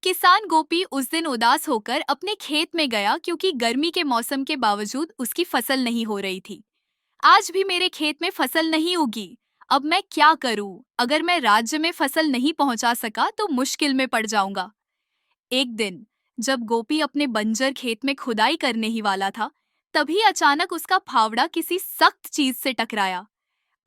किसान गोपी उस दिन उदास होकर अपने खेत में गया क्योंकि गर्मी के मौसम के बावजूद उसकी फसल नहीं हो रही थी। आज भी मेरे खेत में फसल नहीं उगी। अब मैं क्या करूं? अगर मैं राज्य में फसल नहीं पहुंचा सका तो मुश्किल में पड़ जाऊंगा। एक दिन जब गोपी अपने बंजर खेत में खुदाई करने ही वाला था, तभी अचानक उसका फावड़ा किसी सख्त चीज से टकराया।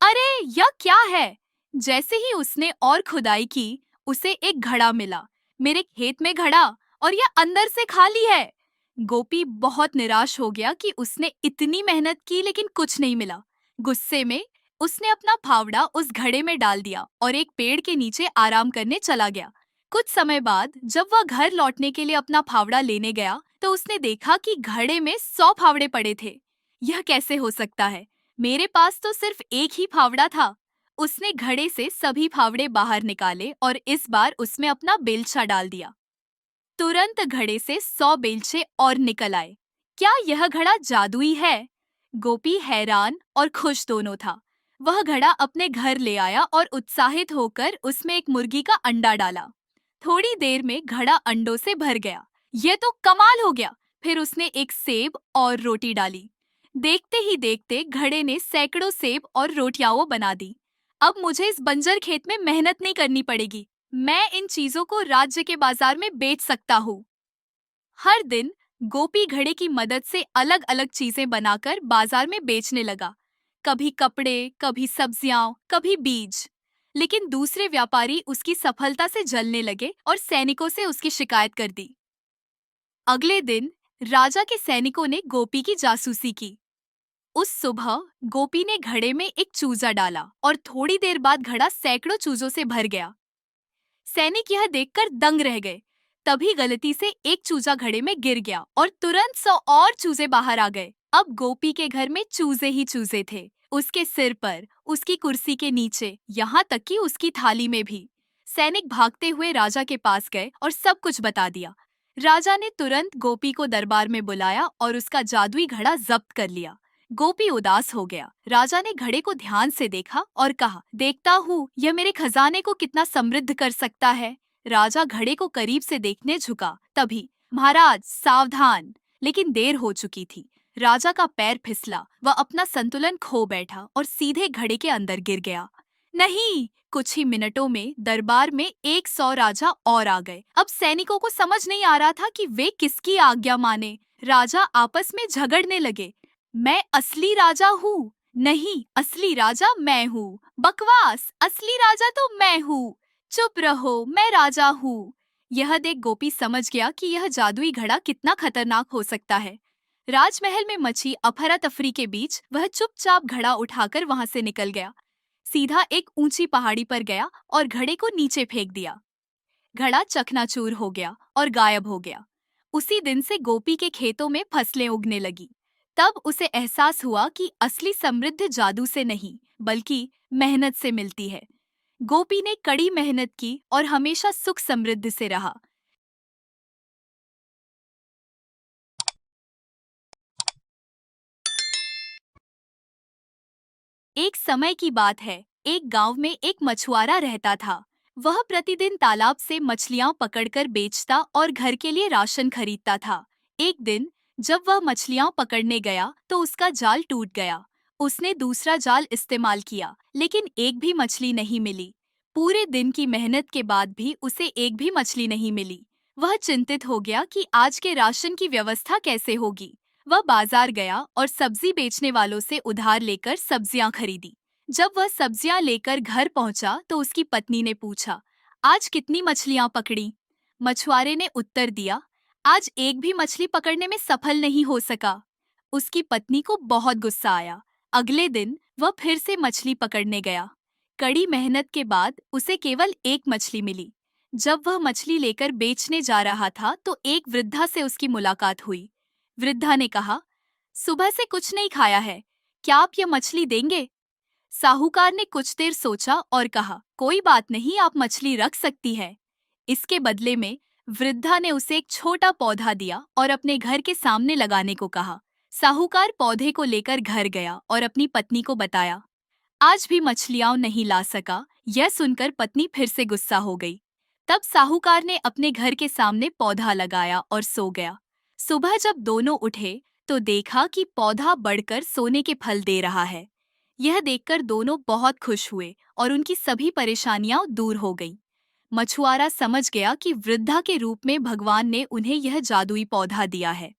अरे, यह क्या है? जैसे ही उसने और खुदाई की, उसे एक घड़ा मिला। मेरे खेत में घड़ा, और यह अंदर से खाली है। गोपी बहुत निराश हो गया कि उसने इतनी मेहनत की लेकिन कुछ नहीं मिला। गुस्से में उसने अपना फावड़ा उस घड़े में डाल दिया और एक पेड़ के नीचे आराम करने चला गया। कुछ समय बाद जब वह घर लौटने के लिए अपना फावड़ा लेने गया, तो उसने देखा कि घड़े में 100 फावड़े पड़े थे। यह कैसे हो सकता है? मेरे पास तो सिर्फ एक ही फावड़ा था। उसने घड़े से सभी फावड़े बाहर निकाले और इस बार उसमें अपना बेलचा डाल दिया। तुरंत घड़े से 100 बेलचे और निकल आए। क्या यह घड़ा जादुई है? गोपी हैरान और खुश दोनों था। वह घड़ा अपने घर ले आया और उत्साहित होकर उसमें एक मुर्गी का अंडा डाला। थोड़ी देर में घड़ा अंडों से भर गया। यह तो कमाल हो गया। फिर उसने एक सेब और रोटी डाली। देखते ही देखते घड़े ने सैकड़ों सेब और रोटियां वो बना दी। अब मुझे इस बंजर खेत में मेहनत नहीं करनी पड़ेगी। मैं इन चीजों को राज्य के बाजार में बेच सकता हूँ। हर दिन गोपी घड़े की मदद से अलग अलग चीजें बनाकर बाजार में बेचने लगा। कभी कपड़े, कभी सब्जियां, कभी बीज। लेकिन दूसरे व्यापारी उसकी सफलता से जलने लगे और सैनिकों से उसकी शिकायत कर दी। अगले दिन राजा के सैनिकों ने गोपी की जासूसी की। उस सुबह गोपी ने घड़े में एक चूजा डाला और थोड़ी देर बाद घड़ा सैकड़ों चूजों से भर गया। सैनिक यह देखकर दंग रह गए। तभी गलती से एक चूजा घड़े में गिर गया और तुरंत 100 और चूजे बाहर आ गए। अब गोपी के घर में चूजे ही चूजे थे। उसके सिर पर, उसकी कुर्सी के नीचे, यहाँ तक कि उसकी थाली में भी। सैनिक भागते हुए राजा के पास गए और सब कुछ बता दिया। राजा ने तुरंत गोपी को दरबार में बुलाया और उसका जादुई घड़ा जब्त कर लिया। गोपी उदास हो गया। राजा ने घड़े को ध्यान से देखा और कहा, देखता हूँ यह मेरे खजाने को कितना समृद्ध कर सकता है। राजा घड़े को करीब से देखने झुका। तभी, महाराज सावधान! लेकिन देर हो चुकी थी। राजा का पैर फिसला, वह अपना संतुलन खो बैठा और सीधे घड़े के अंदर गिर गया। नहीं! कुछ ही मिनटों में दरबार में 100 राजा और आ गए। अब सैनिकों को समझ नहीं आ रहा था कि वे किसकी आज्ञा माने। राजा आपस में झगड़ने लगे। मैं असली राजा हूँ। नहीं, असली राजा मैं हूँ। बकवास! असली राजा तो मैं हूँ। चुप रहो, मैं राजा हूँ। यह देख गोपी समझ गया कि यह जादुई घड़ा कितना खतरनाक हो सकता है। राजमहल में मची अफरा तफरी के बीच वह चुपचाप घड़ा उठाकर वहां से निकल गया। सीधा एक ऊंची पहाड़ी पर गया और घड़े को नीचे फेंक दिया। घड़ा चकनाचूर हो गया और गायब हो गया। उसी दिन से गोपी के खेतों में फसलें उगने लगी। तब उसे एहसास हुआ कि असली समृद्धि जादू से नहीं, बल्कि मेहनत से मिलती है। गोपी ने कड़ी मेहनत की और हमेशा सुख समृद्धि से रहा। एक समय की बात है। एक गांव में एक मछुआरा रहता था। वह प्रतिदिन तालाब से मछलियां पकड़कर बेचता और घर के लिए राशन खरीदता था। एक दिन जब वह मछलियां पकड़ने गया तो उसका जाल टूट गया। उसने दूसरा जाल इस्तेमाल किया, लेकिन एक भी मछली नहीं मिली। पूरे दिन की मेहनत के बाद भी उसे एक भी मछली नहीं मिली। वह चिंतित हो गया कि आज के राशन की व्यवस्था कैसे होगी। वह बाजार गया और सब्जी बेचने वालों से उधार लेकर सब्जियां खरीदी। जब वह सब्जियां लेकर घर पहुंचा तो उसकी पत्नी ने पूछा, आज कितनी मछलियां पकड़ी? मछुआरे ने उत्तर दिया, आज एक भी मछली पकड़ने में सफल नहीं हो सका। उसकी पत्नी को बहुत गुस्सा आया। अगले दिन वह फिर से मछली पकड़ने गया। कड़ी मेहनत के बाद उसे केवल एक मछली मिली। जब वह मछली लेकर बेचने जा रहा था तो एक वृद्धा से उसकी मुलाकात हुई। वृद्धा ने कहा, सुबह से कुछ नहीं खाया है, क्या आप यह मछली देंगे? साहूकार ने कुछ देर सोचा और कहा, कोई बात नहीं, आप मछली रख सकती है। इसके बदले में वृद्धा ने उसे एक छोटा पौधा दिया और अपने घर के सामने लगाने को कहा। साहूकार पौधे को लेकर घर गया और अपनी पत्नी को बताया। आज भी मछलियां नहीं ला सका। यह सुनकर पत्नी फिर से गुस्सा हो गई। तब साहूकार ने अपने घर के सामने पौधा लगाया और सो गया। सुबह जब दोनों उठे तो देखा कि पौधा बढ़कर सोने के फल दे रहा है। यह देखकर दोनों बहुत खुश हुए और उनकी सभी परेशानियां दूर हो गईं। मछुआरा समझ गया कि वृद्धा के रूप में भगवान ने उन्हें यह जादुई पौधा दिया है।